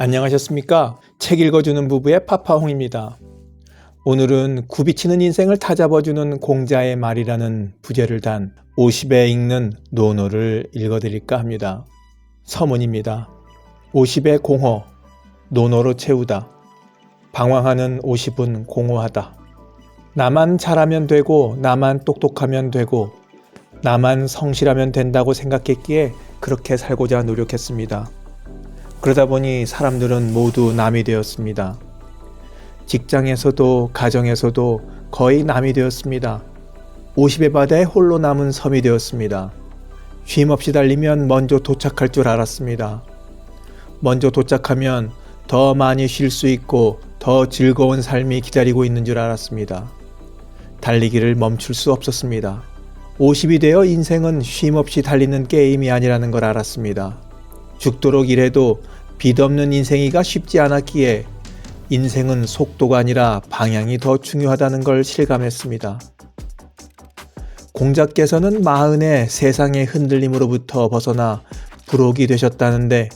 안녕하셨습니까? 책 읽어주는 부부의 파파홍입니다. 오늘은 굽이치는 인생을 다잡아주는 공자의 말이라는 부제를 단 50에 읽는 논어를 읽어드릴까 합니다. 서문입니다. 50의 공허, 논어로 채우다. 방황하는 50은 공허하다. 나만 잘하면 되고 나만 똑똑하면 되고 나만 성실하면 된다고 생각했기에 그렇게 살고자 노력했습니다. 그러다 보니 사람들은 모두 남이 되었습니다. 직장에서도 가정에서도 거의 남이 되었습니다. 50의 바다에 홀로 남은 섬이 되었습니다. 쉼없이 달리면 먼저 도착할 줄 알았습니다. 먼저 도착하면 더 많이 쉴 수 있고 더 즐거운 삶이 기다리고 있는 줄 알았습니다. 달리기를 멈출 수 없었습니다. 50이 되어 인생은 쉼없이 달리는 게임이 아니라는 걸 알았습니다. 죽도록 일해도 빚없는 인생이가 쉽지 않았기에 인생은 속도가 아니라 방향이 더 중요하다는 걸 실감했습니다. 공자께서는 40에 세상의 흔들림으로부터 벗어나 불혹이 되셨다는데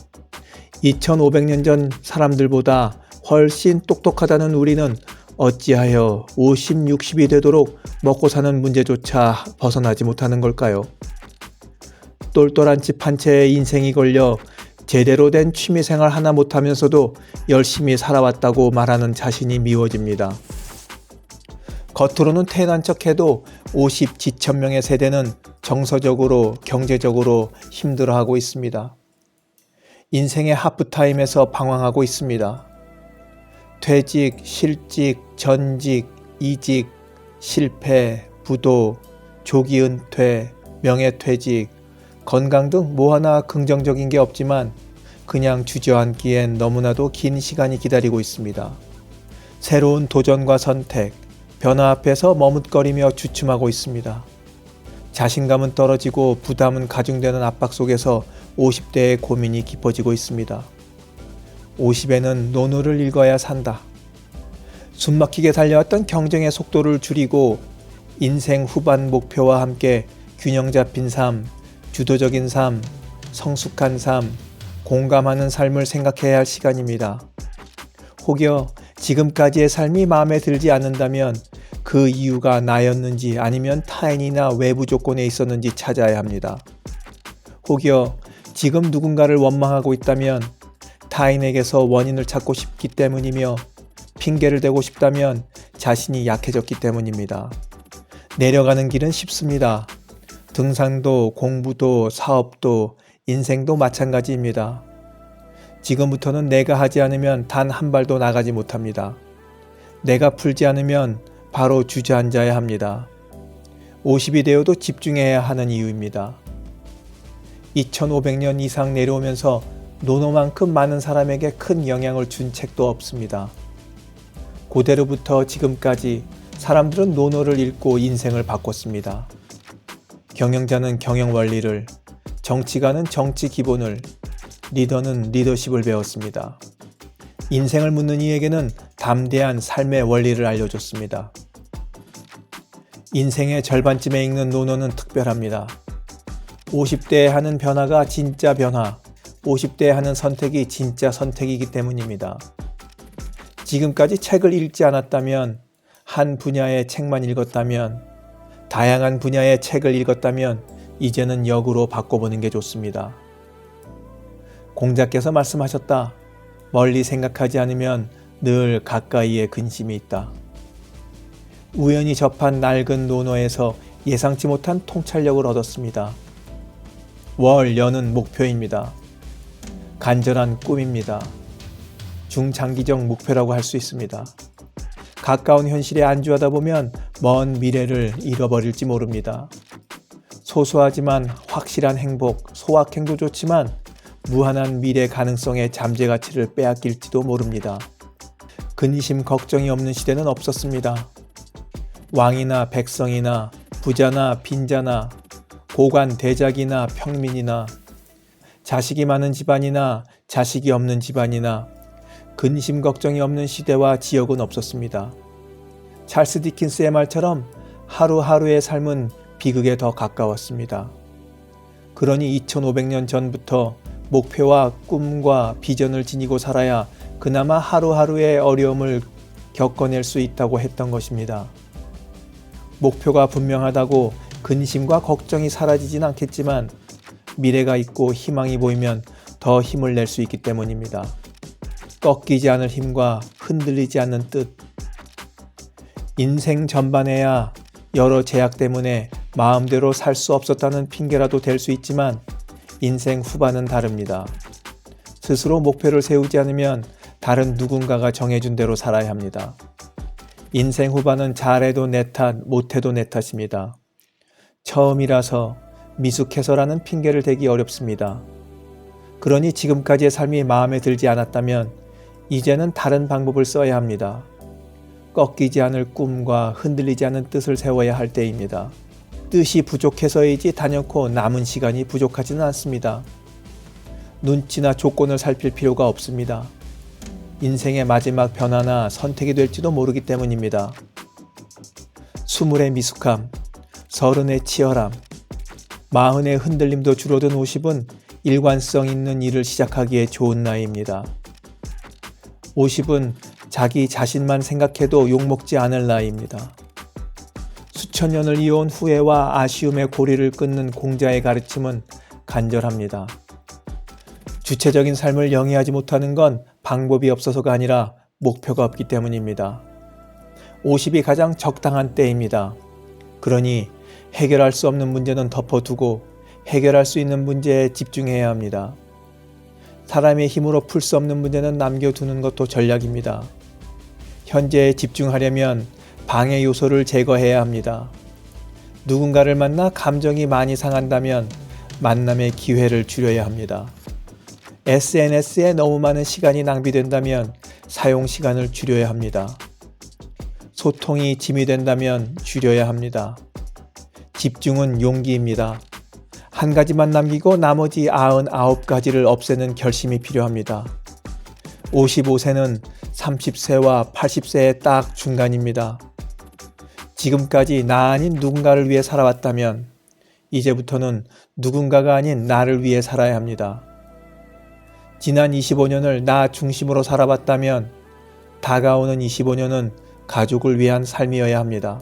2500년 전 사람들보다 훨씬 똑똑하다는 우리는 어찌하여 50, 60이 되도록 먹고 사는 문제조차 벗어나지 못하는 걸까요? 똘똘한 집 한 채에 인생이 걸려 제대로 된 취미생활 하나 못하면서도 열심히 살아왔다고 말하는 자신이 미워집니다. 겉으로는 태어난 척해도 50 지천명의 세대는 정서적으로 경제적으로 힘들어하고 있습니다. 인생의 하프타임에서 방황하고 있습니다. 퇴직, 실직, 전직, 이직, 실패, 부도, 조기 은퇴, 명예퇴직, 건강 등 뭐 하나 긍정적인 게 없지만 그냥 주저앉기엔 너무나도 긴 시간이 기다리고 있습니다. 새로운 도전과 선택, 변화 앞에서 머뭇거리며 주춤하고 있습니다. 자신감은 떨어지고 부담은 가중되는 압박 속에서 50대의 고민이 깊어지고 있습니다. 50에는 논어를 읽어야 산다. 숨막히게 달려왔던 경쟁의 속도를 줄이고 인생 후반 목표와 함께 균형 잡힌 삶, 주도적인 삶, 성숙한 삶, 공감하는 삶을 생각해야 할 시간입니다. 혹여 지금까지의 삶이 마음에 들지 않는다면 그 이유가 나였는지 아니면 타인이나 외부 조건에 있었는지 찾아야 합니다. 혹여 지금 누군가를 원망하고 있다면 타인에게서 원인을 찾고 싶기 때문이며 핑계를 대고 싶다면 자신이 약해졌기 때문입니다. 내려가는 길은 쉽습니다. 등산도 공부도 사업도 인생도 마찬가지입니다. 지금부터는 내가 하지 않으면 단 한 발도 나가지 못합니다. 내가 풀지 않으면 바로 주저앉아야 합니다. 50이 되어도 집중해야 하는 이유입니다. 2500년 이상 내려오면서 논어만큼 많은 사람에게 큰 영향을 준 책도 없습니다. 고대로부터 지금까지 사람들은 논어를 읽고 인생을 바꿨습니다. 경영자는 경영 원리를, 정치가는 정치 기본을, 리더는 리더십을 배웠습니다. 인생을 묻는 이에게는 담대한 삶의 원리를 알려줬습니다. 인생의 절반쯤에 읽는 논어는 특별합니다. 50대에 하는 변화가 진짜 변화, 50대에 하는 선택이 진짜 선택이기 때문입니다. 지금까지 책을 읽지 않았다면, 한 분야의 책만 읽었다면, 다양한 분야의 책을 읽었다면 이제는 역으로 바꿔보는 게 좋습니다. 공자께서 말씀하셨다. 멀리 생각하지 않으면 늘 가까이에 근심이 있다. 우연히 접한 낡은 논어에서 예상치 못한 통찰력을 얻었습니다. 월, 연은 목표입니다. 간절한 꿈입니다. 중장기적 목표라고 할 수 있습니다. 가까운 현실에 안주하다 보면 먼 미래를 잃어버릴지 모릅니다. 소소하지만 확실한 행복, 소확행도 좋지만 무한한 미래 가능성의 잠재 가치를 빼앗길지도 모릅니다. 근심 걱정이 없는 시대는 없었습니다. 왕이나 백성이나 부자나 빈자나 고관 대작이나 평민이나 자식이 많은 집안이나 자식이 없는 집안이나 근심 걱정이 없는 시대와 지역은 없었습니다. 찰스 디킨스의 말처럼 하루하루의 삶은 비극에 더 가까웠습니다. 그러니 2500년 전부터 목표와 꿈과 비전을 지니고 살아야 그나마 하루하루의 어려움을 겪어낼 수 있다고 했던 것입니다. 목표가 분명하다고 근심과 걱정이 사라지진 않겠지만 미래가 있고 희망이 보이면 더 힘을 낼 수 있기 때문입니다. 꺾이지 않을 힘과 흔들리지 않는 뜻. 인생 전반에야 여러 제약 때문에 마음대로 살 수 없었다는 핑계라도 될 수 있지만 인생 후반은 다릅니다. 스스로 목표를 세우지 않으면 다른 누군가가 정해준 대로 살아야 합니다. 인생 후반은 잘해도 내 탓, 못해도 내 탓입니다. 처음이라서 미숙해서라는 핑계를 대기 어렵습니다. 그러니 지금까지의 삶이 마음에 들지 않았다면 이제는 다른 방법을 써야 합니다. 꺾이지 않을 꿈과 흔들리지 않는 뜻을 세워야 할 때입니다. 뜻이 부족해서이지 단연코 남은 시간이 부족하지는 않습니다. 눈치나 조건을 살필 필요가 없습니다. 인생의 마지막 변화나 선택이 될지도 모르기 때문입니다. 20의 미숙함, 30의 치열함, 40의 흔들림도 줄어든 50은 일관성 있는 일을 시작하기에 좋은 나이입니다. 50은 자기 자신만 생각해도 욕먹지 않을 나이입니다. 수천 년을 이어온 후회와 아쉬움의 고리를 끊는 공자의 가르침은 간절합니다. 주체적인 삶을 영위하지 못하는 건 방법이 없어서가 아니라 목표가 없기 때문입니다. 50이 가장 적당한 때입니다. 그러니 해결할 수 없는 문제는 덮어두고 해결할 수 있는 문제에 집중해야 합니다. 사람의 힘으로 풀 수 없는 문제는 남겨두는 것도 전략입니다. 현재에 집중하려면 방해 요소를 제거해야 합니다. 누군가를 만나 감정이 많이 상한다면 만남의 기회를 줄여야 합니다. SNS에 너무 많은 시간이 낭비된다면 사용 시간을 줄여야 합니다. 소통이 짐이 된다면 줄여야 합니다. 집중은 용기입니다. 한 가지만 남기고 나머지 99가지를 없애는 결심이 필요합니다. 55세는 30세와 80세의 딱 중간입니다. 지금까지 나 아닌 누군가를 위해 살아왔다면 이제부터는 누군가가 아닌 나를 위해 살아야 합니다. 지난 25년을 나 중심으로 살아봤다면 다가오는 25년은 가족을 위한 삶이어야 합니다.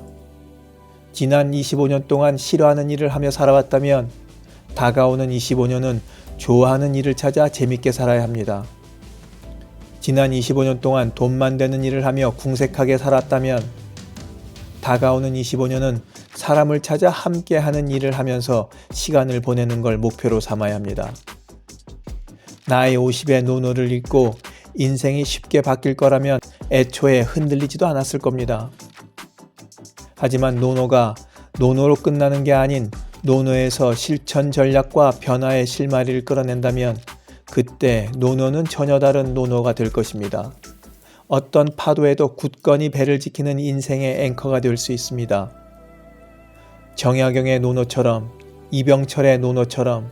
지난 25년 동안 싫어하는 일을 하며 살아왔다면 다가오는 25년은 좋아하는 일을 찾아 재밌게 살아야 합니다. 지난 25년 동안 돈만 되는 일을 하며 궁색하게 살았다면 다가오는 25년은 사람을 찾아 함께하는 일을 하면서 시간을 보내는 걸 목표로 삼아야 합니다. 나이 50의 노노를 읽고 인생이 쉽게 바뀔 거라면 애초에 흔들리지도 않았을 겁니다. 하지만 노노가 노노로 끝나는 게 아닌 노노에서 실천 전략과 변화의 실마리를 끌어낸다면 그때 노노는 전혀 다른 노노가 될 것입니다. 어떤 파도에도 굳건히 배를 지키는 인생의 앵커가 될 수 있습니다. 정약용의 노노처럼, 이병철의 노노처럼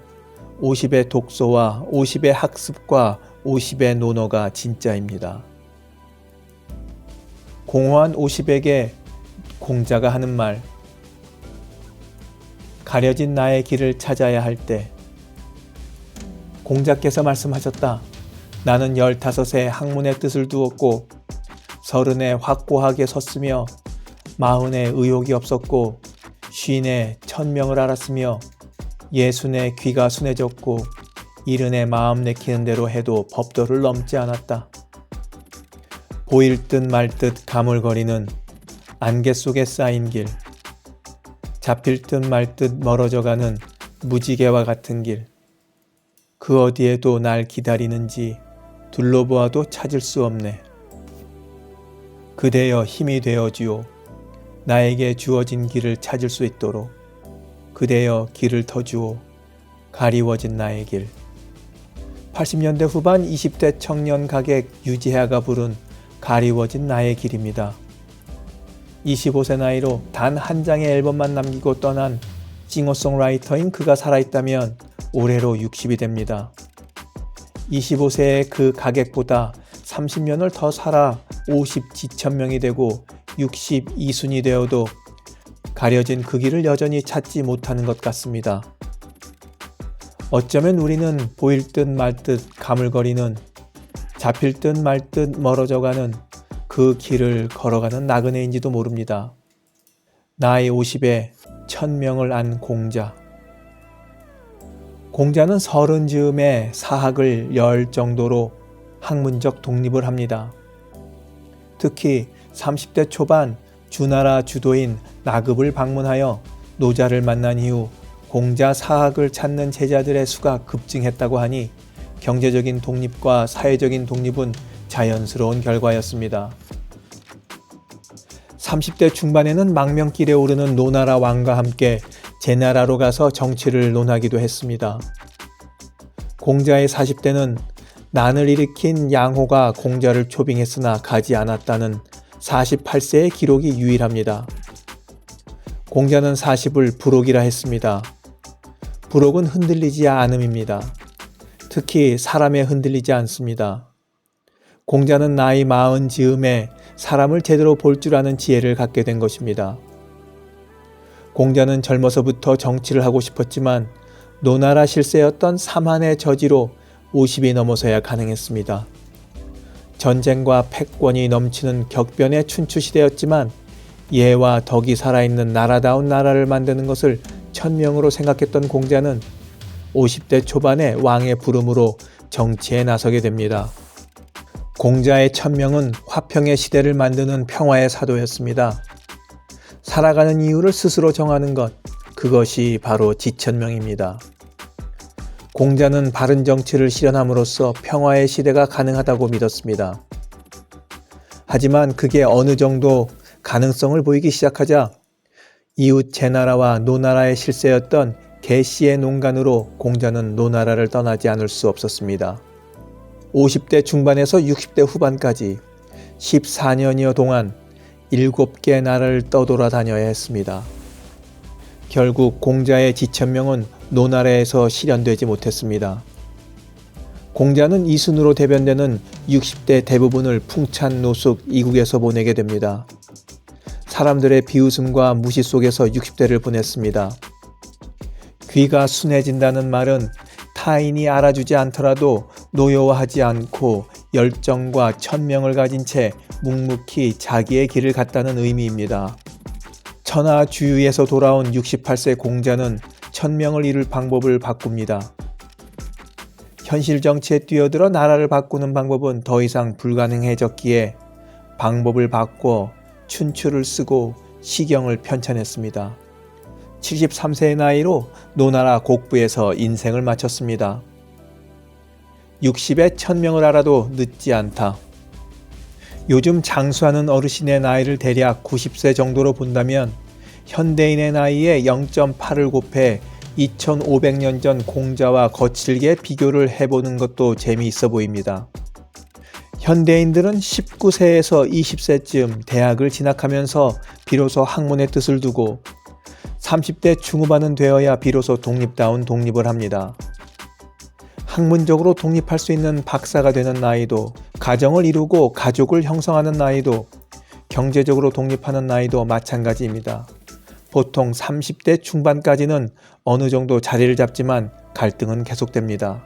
50의 독서와 50의 학습과 50의 노노가 진짜입니다. 공허한 50에게 공자가 하는 말, 가려진 나의 길을 찾아야 할 때. 공자께서 말씀하셨다. 나는 15에 학문의 뜻을 두었고 30에 확고하게 섰으며 40에 의욕이 없었고 50에 천명을 알았으며 60에 귀가 순해졌고 70에 마음 내키는 대로 해도 법도를 넘지 않았다. 보일 듯 말 듯 가물거리는 안개 속에 쌓인 길, 잡힐 듯 말 듯 멀어져가는 무지개와 같은 길, 그 어디에도 날 기다리는지 둘러보아도 찾을 수 없네. 그대여 힘이 되어주오. 나에게 주어진 길을 찾을 수 있도록. 그대여 길을 터주오. 가리워진 나의 길. 80년대 후반 20대 청년 가객 유지하가 부른 가리워진 나의 길입니다. 25세 나이로 단 한 장의 앨범만 남기고 떠난 싱어송라이터인 그가 살아있다면 올해로 60이 됩니다. 25세의 그 가객보다 30년을 더 살아 50 지천명이 되고 60 이순이 되어도 가려진 그 길을 여전히 찾지 못하는 것 같습니다. 어쩌면 우리는 보일 듯 말 듯 가물거리는, 잡힐 듯 말 듯 멀어져가는 그 길을 걸어가는 나그네인지도 모릅니다. 나이 50에 1000명을 안 공자. 공자는 30즈음에 사학을 열 정도로 학문적 독립을 합니다. 특히 30대 초반 주나라 주도인 나급을 방문하여 노자를 만난 이후 공자 사학을 찾는 제자들의 수가 급증했다고 하니 경제적인 독립과 사회적인 독립은 자연스러운 결과였습니다. 30대 중반에는 망명길에 오르는 노나라 왕과 함께 제나라로 가서 정치를 논하기도 했습니다. 공자의 40대는 난을 일으킨 양호가 공자를 초빙했으나 가지 않았다는 48세의 기록이 유일합니다. 공자는 40을 불옥이라 했습니다. 불옥은 흔들리지 않음입니다. 특히 사람에 흔들리지 않습니다. 공자는 나이 40즈음에 사람을 제대로 볼 줄 아는 지혜를 갖게 된 것입니다. 공자는 젊어서부터 정치를 하고 싶었지만 노나라 실세였던 사만의 저지로 50이 넘어서야 가능했습니다. 전쟁과 패권이 넘치는 격변의 춘추시대였지만 예와 덕이 살아있는 나라다운 나라를 만드는 것을 천명으로 생각했던 공자는 50대 초반에 왕의 부름으로 정치에 나서게 됩니다. 공자의 천명은 화평의 시대를 만드는 평화의 사도였습니다. 살아가는 이유를 스스로 정하는 것, 그것이 바로 지천명입니다. 공자는 바른 정치를 실현함으로써 평화의 시대가 가능하다고 믿었습니다. 하지만 그게 어느 정도 가능성을 보이기 시작하자 이웃 제나라와 노나라의 실세였던 개씨의 농간으로 공자는 노나라를 떠나지 않을 수 없었습니다. 50대 중반에서 60대 후반까지 14년여 동안 7개 나라를 떠돌아다녀야 했습니다. 결국 공자의 지천명은 노나라에서 실현되지 못했습니다. 공자는 이순으로 대변되는 60대 대부분을 풍찬 노숙 이국에서 보내게 됩니다. 사람들의 비웃음과 무시 속에서 60대를 보냈습니다. 귀가 순해진다는 말은 타인이 알아주지 않더라도 노여워하지 않고 열정과 천명을 가진 채 묵묵히 자기의 길을 갔다는 의미입니다. 천하 주유에서 돌아온 68세 공자는 천명을 이룰 방법을 바꿉니다. 현실 정치에 뛰어들어 나라를 바꾸는 방법은 더 이상 불가능해졌기에 방법을 바꿔 춘추를 쓰고 시경을 편찬했습니다. 73세의 나이로 노나라 곡부에서 인생을 마쳤습니다. 60에 1000명을 알아도 늦지 않다. 요즘 장수하는 어르신의 나이를 대략 90세 정도로 본다면 현대인의 나이에 0.8을 곱해 2500년 전 공자와 거칠게 비교를 해보는 것도 재미있어 보입니다. 현대인들은 19세에서 20세쯤 대학을 진학하면서 비로소 학문의 뜻을 두고 30대 중후반은 되어야 비로소 독립다운 독립을 합니다. 학문적으로 독립할 수 있는 박사가 되는 나이도, 가정을 이루고 가족을 형성하는 나이도, 경제적으로 독립하는 나이도 마찬가지입니다. 보통 30대 중반까지는 어느 정도 자리를 잡지만 갈등은 계속됩니다.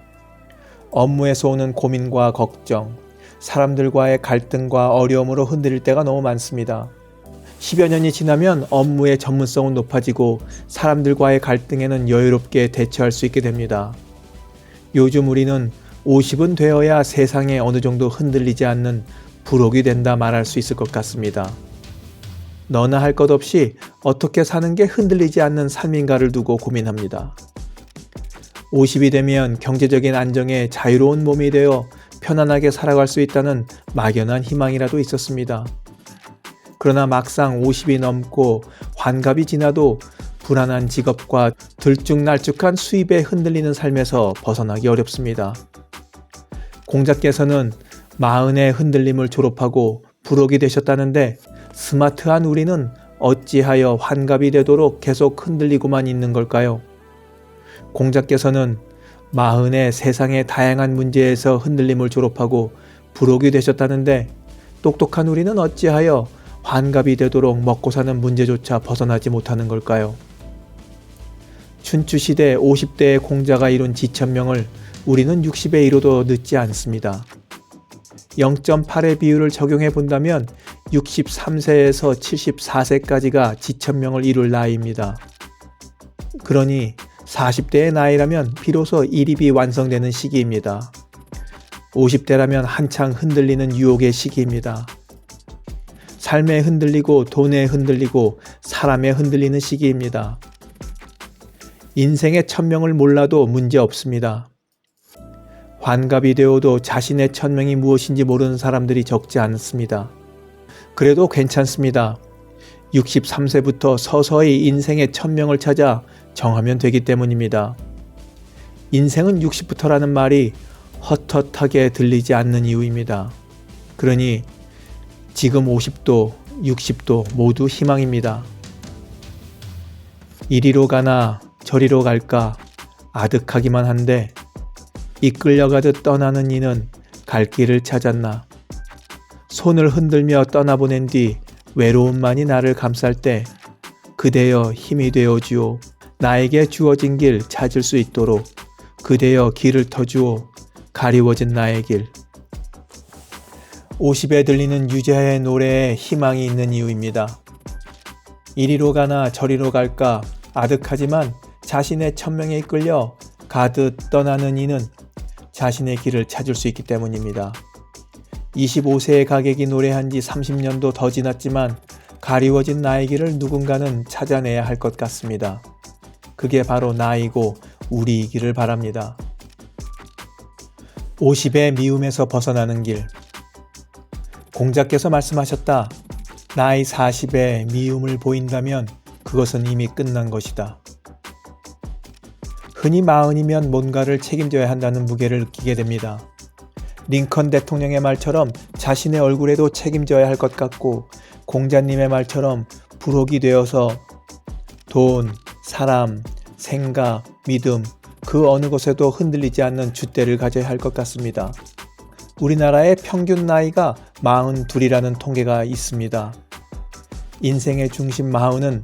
업무에서 오는 고민과 걱정, 사람들과의 갈등과 어려움으로 흔들릴 때가 너무 많습니다. 10여 년이 지나면 업무의 전문성은 높아지고 사람들과의 갈등에는 여유롭게 대처할 수 있게 됩니다. 요즘 우리는 50은 되어야 세상에 어느 정도 흔들리지 않는 불혹이 된다 말할 수 있을 것 같습니다. 너나 할 것 없이 어떻게 사는 게 흔들리지 않는 삶인가를 두고 고민합니다. 50이 되면 경제적인 안정에 자유로운 몸이 되어 편안하게 살아갈 수 있다는 막연한 희망이라도 있었습니다. 그러나 막상 50이 넘고 환갑이 지나도 불안한 직업과 들쭉날쭉한 수입에 흔들리는 삶에서 벗어나기 어렵습니다. 공자께서는 40의 흔들림을 졸업하고 불혹이 되셨다는데 스마트한 우리는 어찌하여 환갑이 되도록 계속 흔들리고만 있는 걸까요? 공자께서는 40의 세상의 다양한 문제에서 흔들림을 졸업하고 불혹이 되셨다는데 똑똑한 우리는 어찌하여 환갑이 되도록 먹고 사는 문제조차 벗어나지 못하는 걸까요? 춘추시대 50대의 공자가 이룬 지천명을 우리는 60에 이뤄도 늦지 않습니다. 0.8의 비율을 적용해 본다면 63세에서 74세까지가 지천명을 이룰 나이입니다. 그러니 40대의 나이라면 비로소 일입이 완성되는 시기입니다. 50대라면 한창 흔들리는 유혹의 시기입니다. 삶에 흔들리고 돈에 흔들리고 사람에 흔들리는 시기입니다. 인생의 천명을 몰라도 문제 없습니다. 환갑이 되어도 자신의 천명이 무엇인지 모르는 사람들이 적지 않습니다. 그래도 괜찮습니다. 63세부터 서서히 인생의 천명을 찾아 정하면 되기 때문입니다. 인생은 60부터라는 말이 헛헛하게 들리지 않는 이유입니다. 그러니 지금 50도, 60도 모두 희망입니다. 이리로 가나 저리로 갈까 아득하기만 한데 이끌려가듯 떠나는 이는 갈 길을 찾았나. 손을 흔들며 떠나보낸 뒤 외로움만이 나를 감쌀 때 그대여 힘이 되어주오. 나에게 주어진 길 찾을 수 있도록 그대여 길을 터주오. 가리워진 나의 길. 50에 들리는 유재하의 노래에 희망이 있는 이유입니다. 이리로 가나 저리로 갈까 아득하지만 자신의 천명에 이끌려 가듯 떠나는 이는 자신의 길을 찾을 수 있기 때문입니다. 25세의 가객이 노래한 지 30년도 더 지났지만 가리워진 나의 길을 누군가는 찾아내야 할 것 같습니다. 그게 바로 나이고 우리이기를 바랍니다. 50의 미움에서 벗어나는 길. 공자께서 말씀하셨다. 나이 40에 미움을 보인다면 그것은 이미 끝난 것이다. 흔히 40이면 뭔가를 책임져야 한다는 무게를 느끼게 됩니다. 링컨 대통령의 말처럼 자신의 얼굴에도 책임져야 할 것 같고 공자님의 말처럼 부록이 되어서 돈, 사람, 생각, 믿음 그 어느 것에도 흔들리지 않는 줏대를 가져야 할 것 같습니다. 우리나라의 평균 나이가 42이라는 통계가 있습니다. 인생의 중심 40은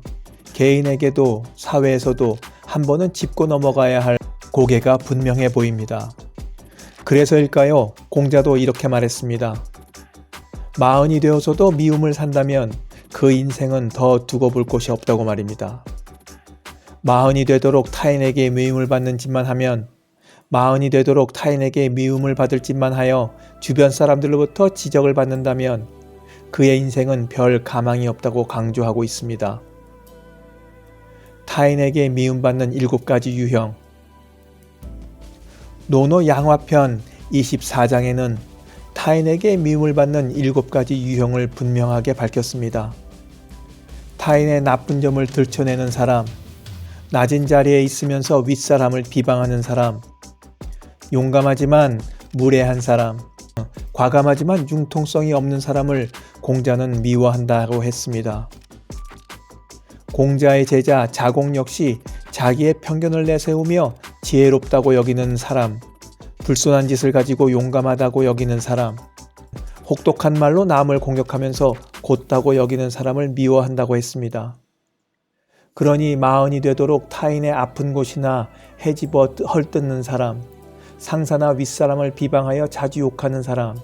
개인에게도 사회에서도 한 번은 짚고 넘어가야 할 고개가 분명해 보입니다. 그래서일까요? 공자도 이렇게 말했습니다. 40이 되어서도 미움을 산다면 그 인생은 더 두고 볼 곳이 없다고 말입니다. 40이 되도록 타인에게 미움을 받는 짓만 하면 40이 되도록 타인에게 미움을 받을 짓만 하여 주변 사람들로부터 지적을 받는다면 그의 인생은 별 가망이 없다고 강조하고 있습니다. 타인에게 미움받는 7가지 유형. 노노 양화편 24장에는 타인에게 미움을 받는 7가지 유형을 분명하게 밝혔습니다. 타인의 나쁜 점을 들춰내는 사람, 낮은 자리에 있으면서 윗사람을 비방하는 사람, 용감하지만 무례한 사람, 과감하지만 융통성이 없는 사람을 공자는 미워한다고 했습니다. 공자의 제자 자공 역시 자기의 편견을 내세우며 지혜롭다고 여기는 사람, 불손한 짓을 가지고 용감하다고 여기는 사람, 혹독한 말로 남을 공격하면서 곧다고 여기는 사람을 미워한다고 했습니다. 그러니 40이 되도록 타인의 아픈 곳이나 헤집어 헐뜯는 사람, 상사나 윗사람을 비방하여 자주 욕하는 사람,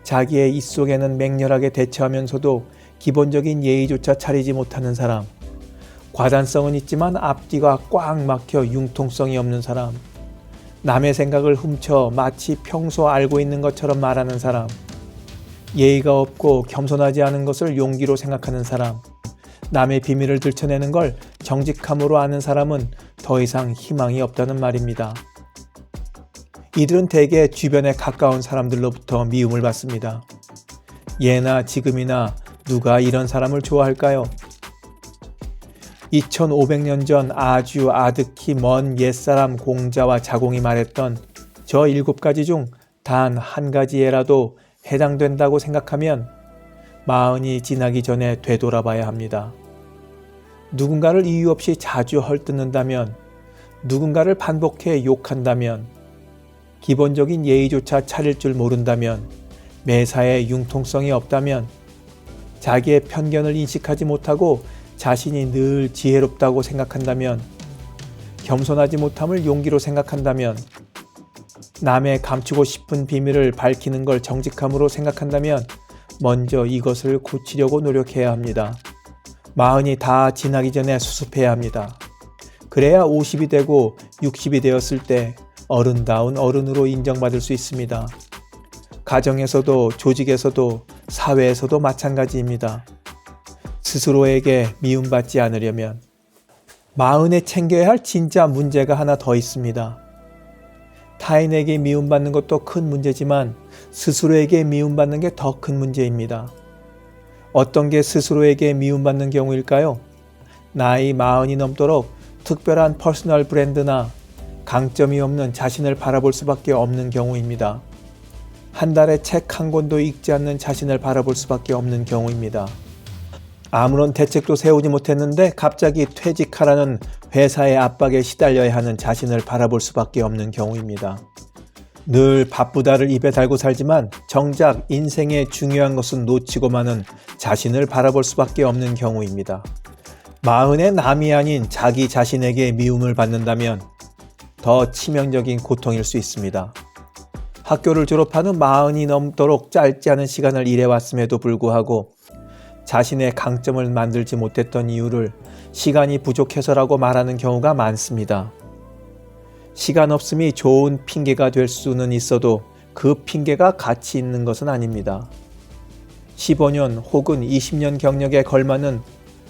자기의 입속에는 맹렬하게 대처하면서도 기본적인 예의조차 차리지 못하는 사람, 과단성은 있지만 앞뒤가 꽉 막혀 융통성이 없는 사람, 남의 생각을 훔쳐 마치 평소 알고 있는 것처럼 말하는 사람, 예의가 없고 겸손하지 않은 것을 용기로 생각하는 사람, 남의 비밀을 들춰내는 걸 정직함으로 아는 사람은 더 이상 희망이 없다는 말입니다. 이들은 대개 주변에 가까운 사람들로부터 미움을 받습니다. 예나 지금이나 누가 이런 사람을 좋아할까요? 2500년 전 아주 아득히 먼 옛사람 공자와 자공이 말했던 저 7가지 중 단 한 가지에라도 해당된다고 생각하면 40이 지나기 전에 되돌아봐야 합니다. 누군가를 이유 없이 자주 헐뜯는다면, 누군가를 반복해 욕한다면, 기본적인 예의조차 차릴 줄 모른다면, 매사에 융통성이 없다면, 자기의 편견을 인식하지 못하고 자신이 늘 지혜롭다고 생각한다면, 겸손하지 못함을 용기로 생각한다면, 남의 감추고 싶은 비밀을 밝히는 걸 정직함으로 생각한다면 먼저 이것을 고치려고 노력해야 합니다. 40이 다 지나기 전에 수습해야 합니다. 그래야 50이 되고 60이 되었을 때 어른다운 어른으로 인정받을 수 있습니다. 가정에서도 조직에서도 사회에서도 마찬가지입니다. 스스로에게 미움받지 않으려면 40에 챙겨야 할 진짜 문제가 하나 더 있습니다. 타인에게 미움받는 것도 큰 문제지만 스스로에게 미움받는 게 더 큰 문제입니다. 어떤 게 스스로에게 미움받는 경우일까요? 나이 40이 넘도록 특별한 퍼스널 브랜드나 강점이 없는 자신을 바라볼 수밖에 없는 경우입니다. 한 달에 책 한 권도 읽지 않는 자신을 바라볼 수밖에 없는 경우입니다. 아무런 대책도 세우지 못했는데 갑자기 퇴직하라는 회사의 압박에 시달려야 하는 자신을 바라볼 수밖에 없는 경우입니다. 늘 바쁘다를 입에 달고 살지만 정작 인생의 중요한 것은 놓치고 마는 자신을 바라볼 수밖에 없는 경우입니다. 40의 남이 아닌 자기 자신에게 미움을 받는다면 더 치명적인 고통일 수 있습니다. 학교를 졸업하는 40이 넘도록 짧지 않은 시간을 일해왔음에도 불구하고 자신의 강점을 만들지 못했던 이유를 시간이 부족해서라고 말하는 경우가 많습니다. 시간 없음이 좋은 핑계가 될 수는 있어도 그 핑계가 가치 있는 것은 아닙니다. 15년 혹은 20년 경력에 걸맞는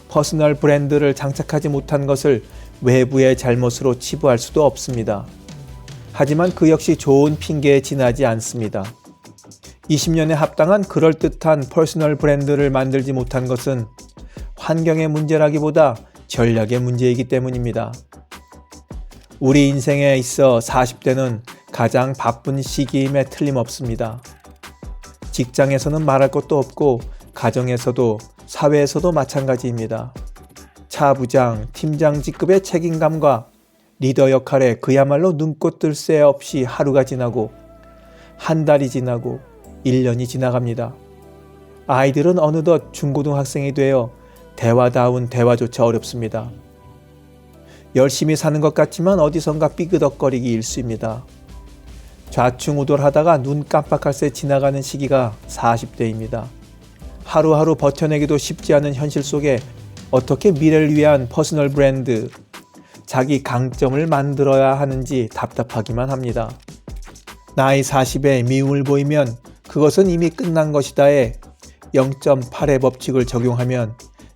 퍼스널 브랜드를 장착하지 못한 것을 외부의 잘못으로 치부할 수도 없습니다. 하지만 그 역시 좋은 핑계에 지나지 않습니다. 20년에 합당한 그럴듯한 퍼스널 브랜드를 만들지 못한 것은 환경의 문제라기보다 전략의 문제이기 때문입니다. 우리 인생에 있어 40대는 가장 바쁜 시기임에 틀림없습니다. 직장에서는 말할 것도 없고 가정에서도 사회에서도 마찬가지입니다. 차부장, 팀장 직급의 책임감과 리더 역할에 그야말로 눈꽃 뜰 새 없이 하루가 지나고 한 달이 지나고 1년이 지나갑니다. 아이들은 어느덧 중고등학생이 되어 대화다운 대화조차 어렵습니다. 열심히 사는 것 같지만 어디선가 삐그덕거리기 일쑤입니다. 좌충우돌하다가 눈 깜빡할 새 지나가는 시기가 40대입니다. 하루하루 버텨내기도 쉽지 않은 현실 속에 어떻게 미래를 위한 퍼스널 브랜드, 자기 강점을 만들어야 하는지 답답하기만 합니다. 나이 40에 미움을 보이면 그것은 이미 끝난 것이다에 0.8의 법칙을 적용하면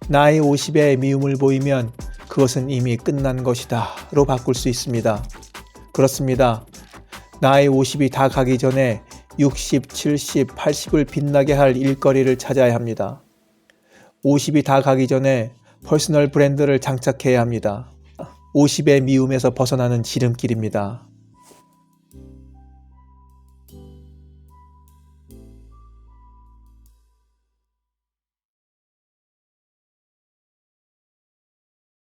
나이 50에 미움을 보이면 그것은 이미 끝난 것이다로 바꿀 수 있습니다. 그렇습니다. 나이 50이 다 가기 전에 60, 70, 80을 빛나게 할 일거리를 찾아야 합니다. 50이 다 가기 전에 퍼스널 브랜드를 장착해야 합니다. 50의 미움에서 벗어나는 지름길입니다.